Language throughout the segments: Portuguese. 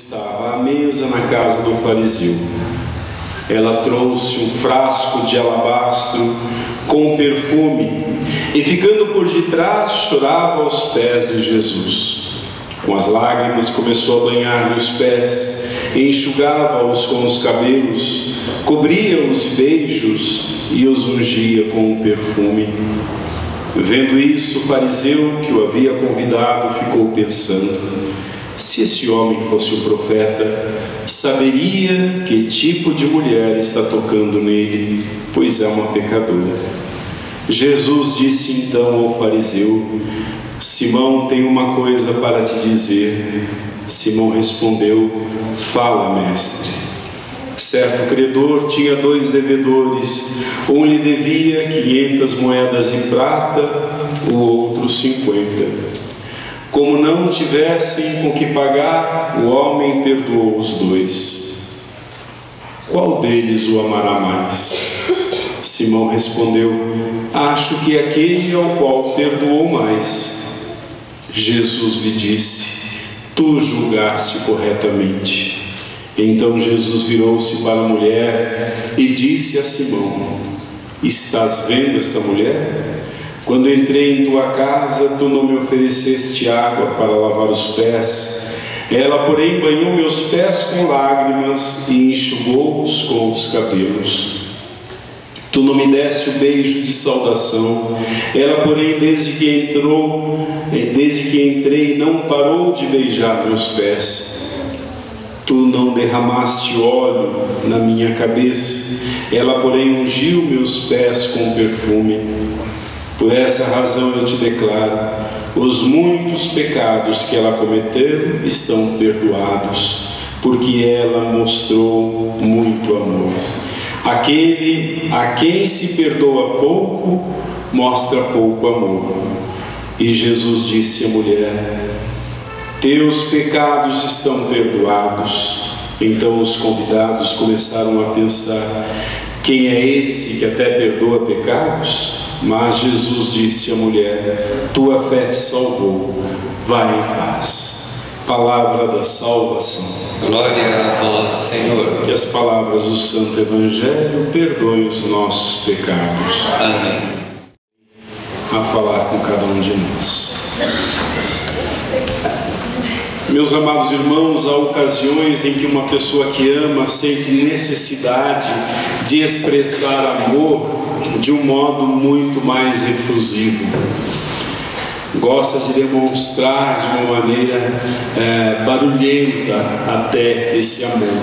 estava à mesa na casa do fariseu. Ela trouxe um frasco de alabastro com perfume e, ficando por detrás, chorava aos pés de Jesus. Com as lágrimas começou a banhar-lhe os pés, enxugava-os com os cabelos, cobria-os de beijos e os ungia com o perfume. Vendo isso, o fariseu que o havia convidado ficou pensando: se esse homem fosse o profeta, saberia que tipo de mulher está tocando nele, pois é uma pecadora. Jesus disse então ao fariseu: Simão, tenho uma coisa para te dizer. Simão respondeu: fala, mestre. Certo credor tinha 2 devedores. Um lhe devia 500 moedas de prata, o outro 50. Como não tivessem com que pagar, o homem perdoou os 2. Qual deles o amará mais? Simão respondeu: acho que aquele ao qual perdoou mais. Jesus lhe disse: tu julgaste corretamente. Então Jesus virou-se para a mulher e disse a Simão: estás vendo essa mulher? Quando entrei em tua casa, tu não me ofereceste água para lavar os pés. Ela, porém, banhou meus pés com lágrimas e enxugou-os com os cabelos. Tu não me deste o beijo de saudação. Ela, porém, desde que entrei, não parou de beijar meus pés. Tu não derramaste óleo na minha cabeça. Ela, porém, ungiu meus pés com perfume. Por essa razão eu te declaro: os muitos pecados que ela cometeu estão perdoados, porque ela mostrou muito amor. Aquele a quem se perdoa pouco, mostra pouco amor. E Jesus disse à mulher: teus pecados estão perdoados. Então os convidados começaram a pensar: quem é esse que até perdoa pecados? Mas Jesus disse à mulher: tua fé te salvou, vai em paz. Palavra da salvação. Glória a vós, Senhor. Que as palavras do Santo Evangelho perdoem os nossos pecados. Amém. A falar com cada um de nós. Meus amados irmãos, há ocasiões em que uma pessoa que ama sente necessidade de expressar amor de um modo muito mais efusivo. Gosta de demonstrar de uma maneira barulhenta até esse amor.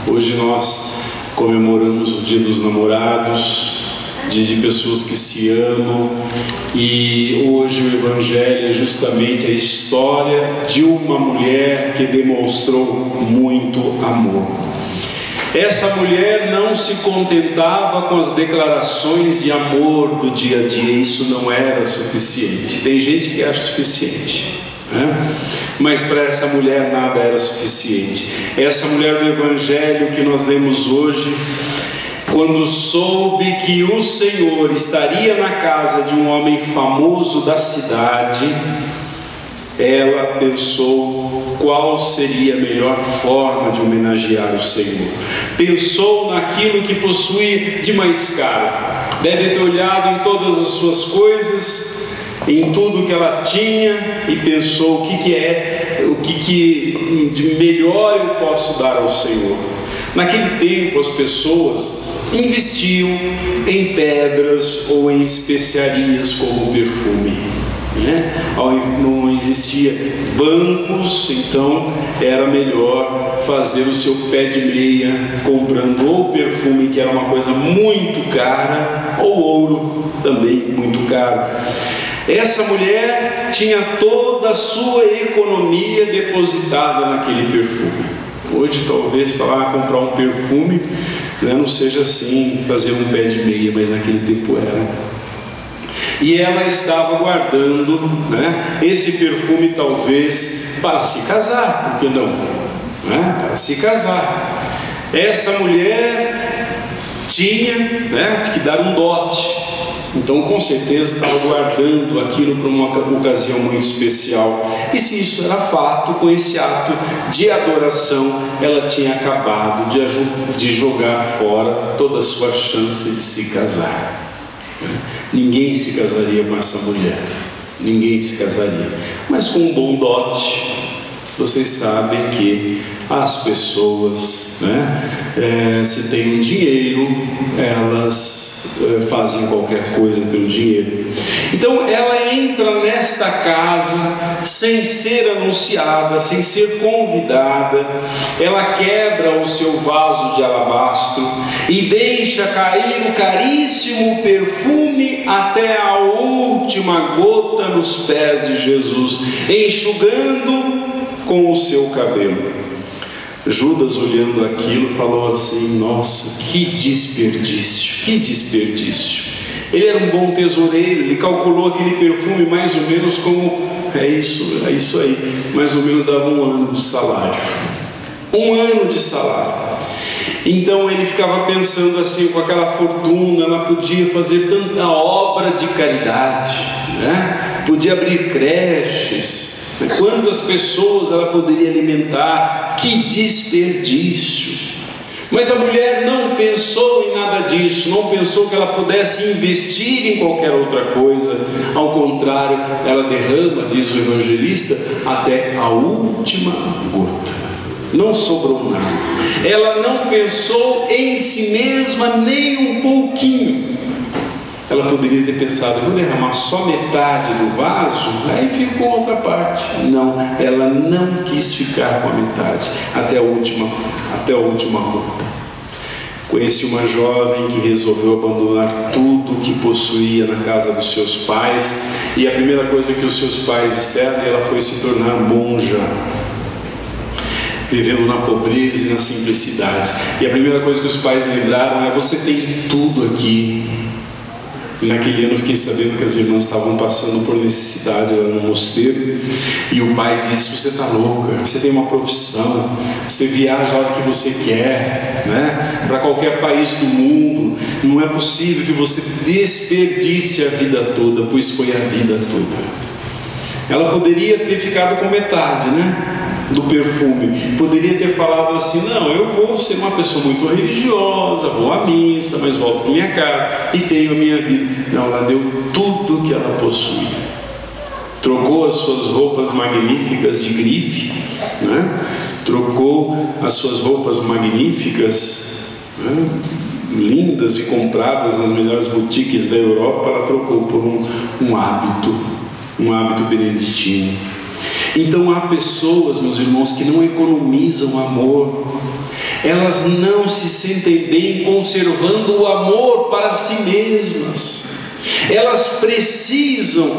Hoje nós comemoramos o Dia dos Namorados, dia de pessoas que se amam, e hoje o Evangelho é justamente a história de uma mulher que demonstrou muito amor. Essa mulher não se contentava com as declarações de amor do dia a dia. Isso não era suficiente. Tem gente que acha suficiente, né? Mas para essa mulher nada era suficiente. Essa mulher do Evangelho que nós lemos hoje, quando soube que o Senhor estaria na casa de um homem famoso da cidade, ela pensou qual seria a melhor forma de homenagear o Senhor. Pensou naquilo que possui de mais caro. Deve ter olhado em todas as suas coisas, em tudo que ela tinha, e pensou o que de melhor eu posso dar ao Senhor. Naquele tempo as pessoas investiam em pedras ou em especiarias como perfume, né? Não existia bancos, então era melhor fazer o seu pé de meia comprando ou perfume, que era uma coisa muito cara, ou ouro, também muito caro. Essa mulher tinha toda a sua economia depositada naquele perfume. Hoje talvez comprar um perfume, né, não seja assim, fazer um pé de meia, mas naquele tempo era. E ela estava guardando, né, esse perfume talvez para se casar, por que não? Né, para se casar. Essa mulher tinha, né, que dar um dote. Então, com certeza, estava guardando aquilo para uma ocasião muito especial. E se isso era fato, com esse ato de adoração, ela tinha acabado de jogar fora toda a sua chance de se casar. Ninguém se casaria com essa mulher. Ninguém se casaria. Mas com um bom dote, vocês sabem que as pessoas, se tem um dinheiro, elas fazem qualquer coisa pelo dinheiro. Então ela entra nesta casa sem ser anunciada, sem ser convidada. Ela quebra o seu vaso de alabastro e deixa cair o caríssimo perfume até a última gota nos pés de Jesus, enxugando com o seu cabelo. Judas, olhando aquilo, falou assim: nossa, que desperdício, que desperdício. Ele era um bom tesoureiro, ele calculou aquele perfume mais ou menos como, é isso aí, mais ou menos dava 1 ano de salário. 1 ano de salário. Então ele ficava pensando assim, com aquela fortuna, ela podia fazer tanta obra de caridade, podia abrir creches, quantas pessoas ela poderia alimentar, que desperdício. Mas a mulher não pensou em nada disso, não pensou que ela pudesse investir em qualquer outra coisa. Ao contrário, ela derrama, diz o evangelista, até a última gota. Não sobrou nada. Ela não pensou em si mesma nem um pouquinho. Ela poderia ter pensado: eu vou derramar só metade do vaso, aí fico com a outra parte. Não, ela não quis ficar com a metade, até a última gota. Conheci uma jovem que resolveu abandonar tudo que possuía na casa dos seus pais, e a primeira coisa que os seus pais disseram, ela foi se tornar monja, vivendo na pobreza e na simplicidade. E a primeira coisa que os pais lembraram é: você tem tudo aqui. E naquele ano eu fiquei sabendo que as irmãs estavam passando por necessidade lá no mosteiro, e o pai disse: você está louca, você tem uma profissão, você viaja a hora que você quer, para qualquer país do mundo, não é possível que você desperdice a vida toda, pois foi a vida toda. Ela poderia ter ficado com metade, do perfume, poderia ter falado assim: não, eu vou ser uma pessoa muito religiosa, vou à missa, mas volto para minha casa e tenho a minha vida. Não, ela deu tudo o que ela possuía. Trocou as suas roupas magníficas de grife, trocou as suas roupas magníficas, lindas e compradas nas melhores boutiques da Europa, ela trocou por um hábito beneditino. Então há pessoas, meus irmãos, que não economizam amor. Elas não se sentem bem conservando o amor para si mesmas. Elas precisam,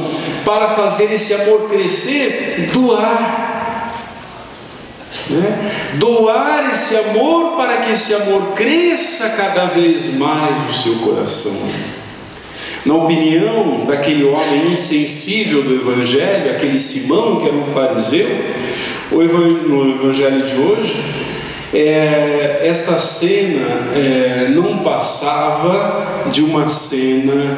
para fazer esse amor crescer, doar. Doar esse amor para que esse amor cresça cada vez mais no seu coração. Na opinião daquele homem insensível do Evangelho, aquele Simão que era um fariseu, no Evangelho de hoje, esta cena não passava de uma cena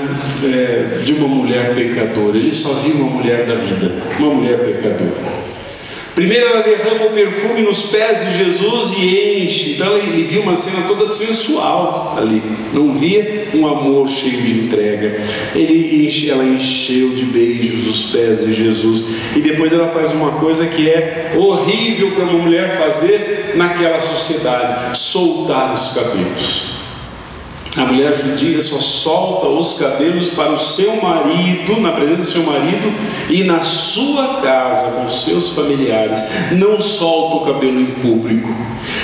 de uma mulher pecadora. Ele só viu uma mulher da vida, uma mulher pecadora. Primeiro ela derrama o perfume nos pés de Jesus e enche. Então ele viu uma cena toda sensual ali, não via um amor cheio de entrega. Ela encheu de beijos os pés de Jesus. E depois ela faz uma coisa que é horrível para uma mulher fazer naquela sociedade: soltar os cabelos. A mulher judia só solta os cabelos para o seu marido, na presença do seu marido e na sua casa, com seus familiares. Não solta o cabelo em público.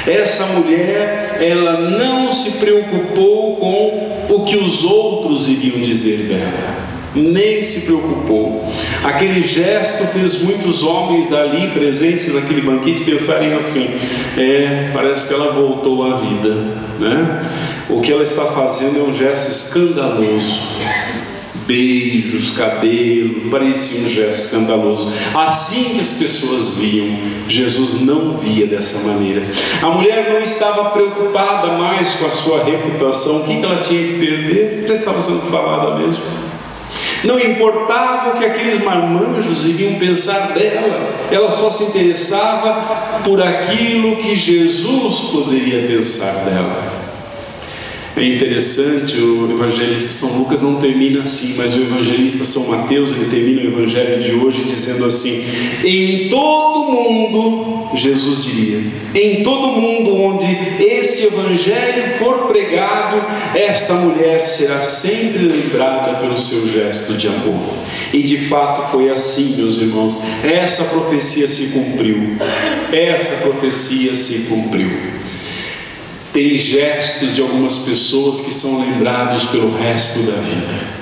Essa mulher, ela não se preocupou com o que os outros iriam dizer dela. Nem se preocupou. Aquele gesto fez muitos homens dali presentes naquele banquete pensarem assim: parece que ela voltou à vida, O que ela está fazendo é um gesto escandaloso, beijos, cabelo, parecia um gesto escandaloso. Assim que as pessoas viam, Jesus não via dessa maneira. A mulher não estava preocupada mais com a sua reputação. O que ela tinha que perder? Já estava sendo falada mesmo. Não importava o que aqueles marmanjos iriam pensar dela, ela só se interessava por aquilo que Jesus poderia pensar dela. É interessante, o evangelista São Lucas não termina assim, mas o evangelista São Mateus, ele termina o evangelho de hoje dizendo assim: em todo mundo, Jesus diria, em todo mundo onde esse evangelho for pregado, esta mulher será sempre lembrada pelo seu gesto de amor. E de fato foi assim, meus irmãos. Essa profecia se cumpriu. Essa profecia se cumpriu. Tem gestos de algumas pessoas que são lembrados pelo resto da vida.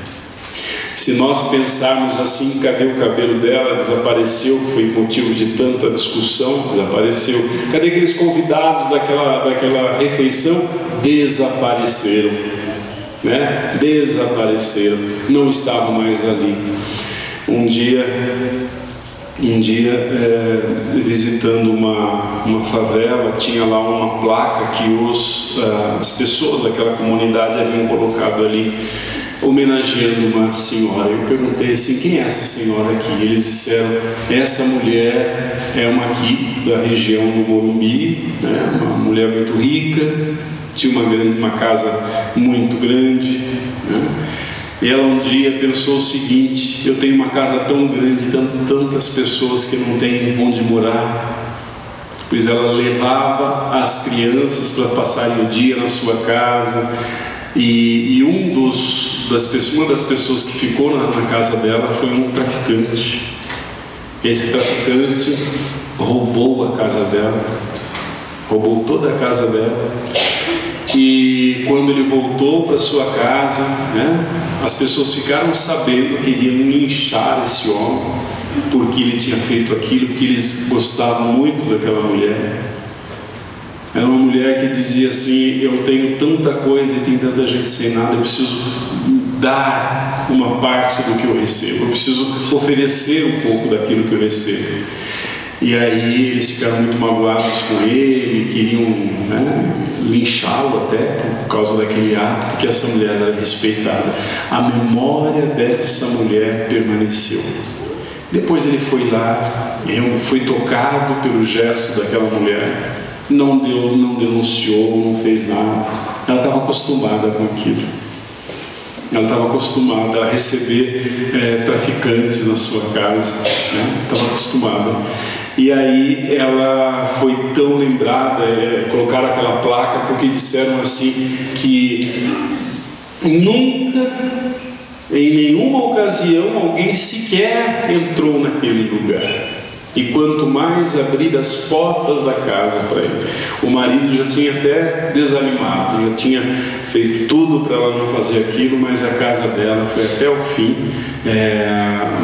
Se nós pensarmos assim, cadê o cabelo dela? Desapareceu, foi motivo de tanta discussão, desapareceu. Cadê aqueles convidados daquela refeição? Desapareceram, né? Desapareceram, não estavam mais ali. Um dia visitando uma favela, tinha lá uma placa que as pessoas daquela comunidade haviam colocado ali, homenageando uma senhora. Eu perguntei assim: quem é essa senhora aqui? Eles disseram: essa mulher é uma aqui da região do Morumbi, né? Uma mulher muito rica, tinha uma casa muito grande, né? E ela um dia pensou o seguinte: eu tenho uma casa tão grande, tantas pessoas que não têm onde morar. Pois ela levava as crianças para passarem o dia na sua casa. E uma das pessoas que ficou na casa dela foi um traficante. Esse traficante roubou a casa dela, roubou toda a casa dela. E quando ele voltou para sua casa, né, as pessoas ficaram sabendo que iriam linchar esse homem porque ele tinha feito aquilo, porque eles gostavam muito daquela mulher. Era uma mulher que dizia assim: eu tenho tanta coisa e tem tanta gente sem nada, eu preciso dar uma parte do que eu recebo, eu preciso oferecer um pouco daquilo que eu recebo. E aí eles ficaram muito magoados com ele, queriam, né, linchá-lo até por causa daquele ato, porque essa mulher era respeitada. A memória dessa mulher permaneceu. Depois ele foi lá, foi tocado pelo gesto daquela mulher, não denunciou, não fez nada. Ela estava acostumada com aquilo. Ela estava acostumada a receber traficantes na sua casa, né? Estava acostumada. E aí ela foi tão lembrada, colocaram aquela placa porque disseram assim que nunca, em nenhuma ocasião, alguém sequer entrou naquele lugar. E quanto mais abrir as portas da casa para ele. O marido já tinha até desanimado, já tinha feito tudo para ela não fazer aquilo, mas a casa dela foi até o fim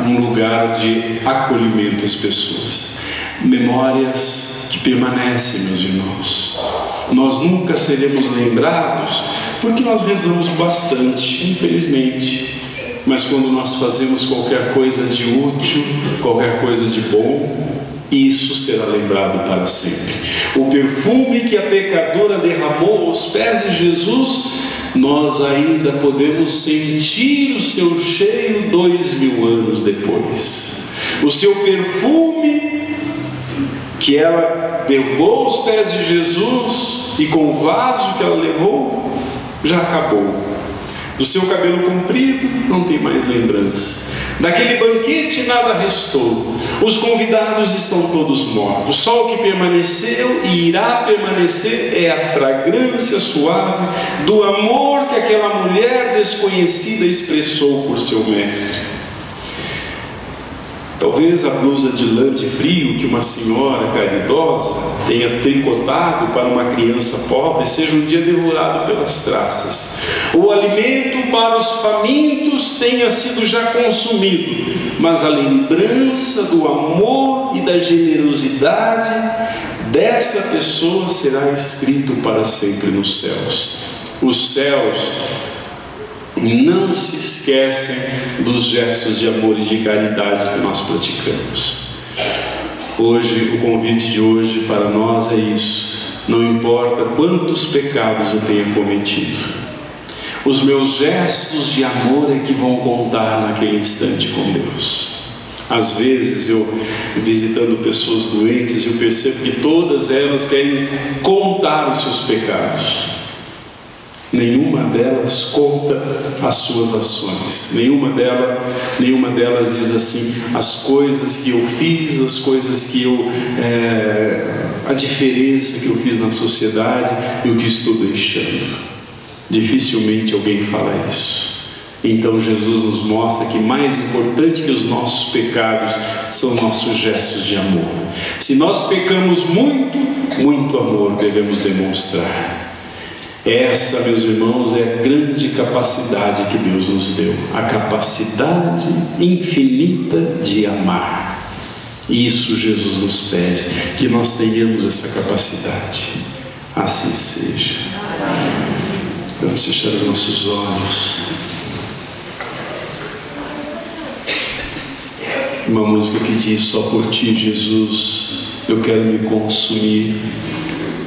um lugar de acolhimento às pessoas. Memórias que permanecem, meus irmãos. Nós nunca seremos lembrados porque nós rezamos bastante, infelizmente. Mas quando nós fazemos qualquer coisa de útil, qualquer coisa de bom, isso será lembrado para sempre. O perfume que a pecadora derramou aos pés de Jesus, nós ainda podemos sentir o seu cheiro 2000 anos depois. O seu perfume que ela derrubou aos pés de Jesus, e com o vaso que ela levou, já acabou. Do seu cabelo comprido não tem mais lembrança. Daquele banquete nada restou. Os convidados estão todos mortos. Só o que permaneceu e irá permanecer é a fragrância suave do amor que aquela mulher desconhecida expressou por seu mestre. Talvez a blusa de lã de frio que uma senhora caridosa tenha tricotado para uma criança pobre seja um dia devorado pelas traças. O alimento para os famintos tenha sido já consumido, mas a lembrança do amor e da generosidade dessa pessoa será escrito para sempre nos céus. Os céus não se esquecem dos gestos de amor e de caridade que nós praticamos. Hoje, o convite de hoje para nós é isso: não importa quantos pecados eu tenha cometido, os meus gestos de amor é que vão contar naquele instante com Deus. Às vezes eu, visitando pessoas doentes, eu percebo que todas elas querem contar os seus pecados. Nenhuma delas conta as suas ações. Nenhuma delas diz assim: as coisas que eu fiz, as coisas que eu... a diferença que eu fiz na sociedade e o que estou deixando. Dificilmente alguém fala isso. Então Jesus nos mostra que mais importante que os nossos pecados são nossos gestos de amor. Se nós pecamos muito, muito amor devemos demonstrar. Essa, meus irmãos, é a grande capacidade que Deus nos deu, a capacidade infinita de amar. Isso Jesus nos pede, que nós tenhamos essa capacidade. Assim seja. Vamos fechar os nossos olhos. Uma música que diz: só por ti, Jesus, eu quero me consumir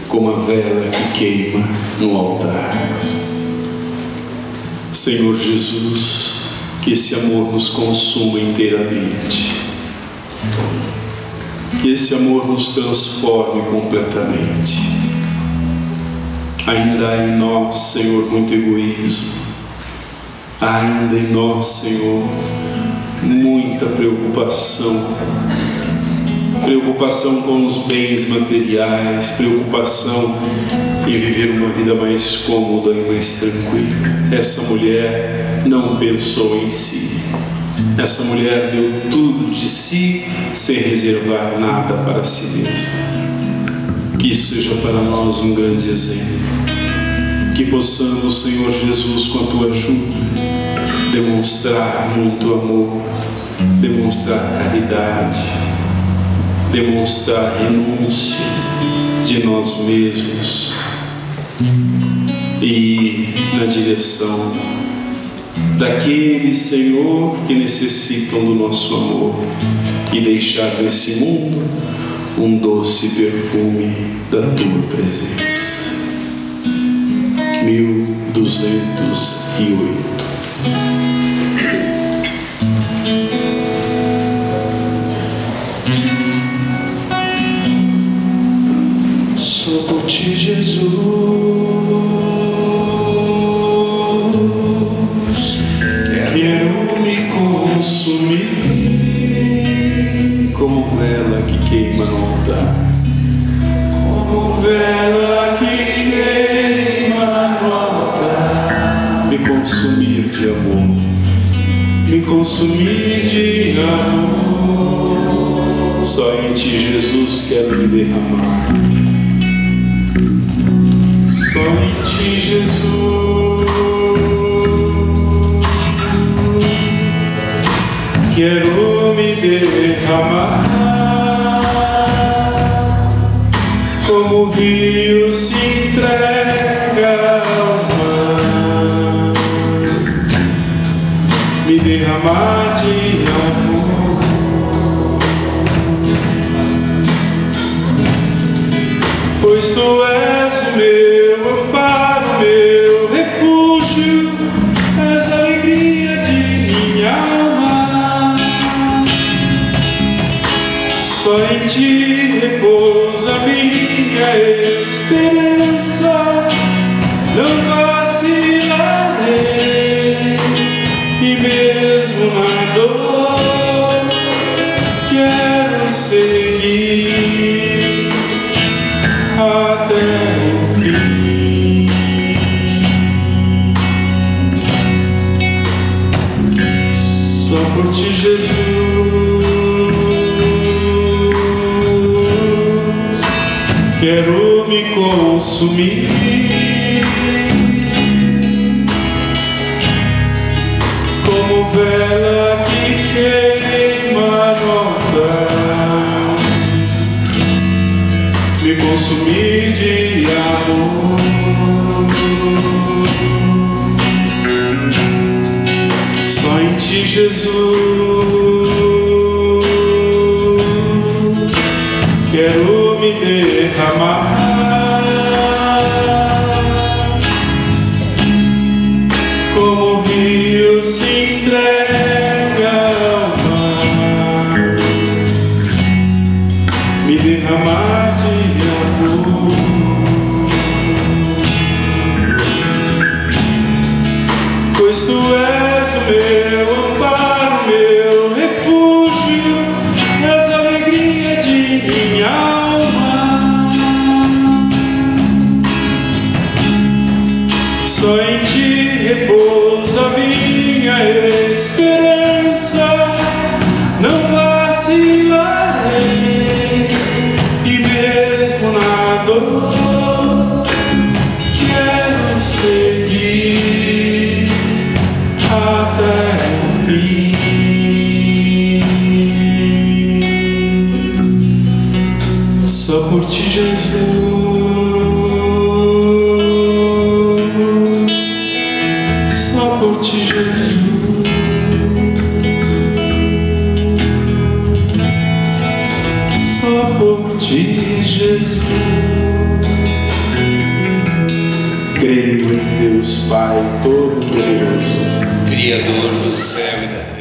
como a vela que queima no altar. Senhor Jesus, que esse amor nos consuma inteiramente, que esse amor nos transforme completamente. Ainda há em nós, Senhor, muito egoísmo, há ainda em nós, Senhor, muita preocupação com os bens materiais, preocupação em viver uma vida mais cômoda e mais tranquila. Essa mulher não pensou em si. Essa mulher deu tudo de si sem reservar nada para si mesma. Que isso seja para nós um grande exemplo. Que possamos, Senhor Jesus, com a tua ajuda, demonstrar muito amor, demonstrar caridade, demonstrar renúncia de nós mesmos e ir na direção daqueles, Senhor, que necessitam do nosso amor, e deixar nesse mundo um doce perfume da tua presença. 1208. Só por ti, Jesus, quero me consumir como vela que queima no altar, como vela que queima no altar. Me consumir de amor, me consumir de amor. Só em ti, Jesus, quero me derramar. Só em ti, Jesus, quero me derramar, como o rio se entrega ao mar, me derramar de amor. Pois tu és o meu amparo, meu refúgio, és a alegria de minha alma. Só em ti repousa minha esperança, não vacilarei, e mesmo na dor quero seguir até o fim. Só por ti, Jesus, quero me consumir como vela que queima no altar, me consumir de amor. Jesus, quero me derramar como o rio se entrega ao mar, me derramar de amor. Pois tu és o meu amparo, meu refúgio, és a alegria de minha alma. Só em ti repousa minha esperança, não vacilarei, e mesmo na dor quero seguir até o fim. Só por ti, Jesus, só por ti, Jesus, só por ti, Jesus. Creio em Deus Pai Todo-Poderoso, Criador do céu e da terra,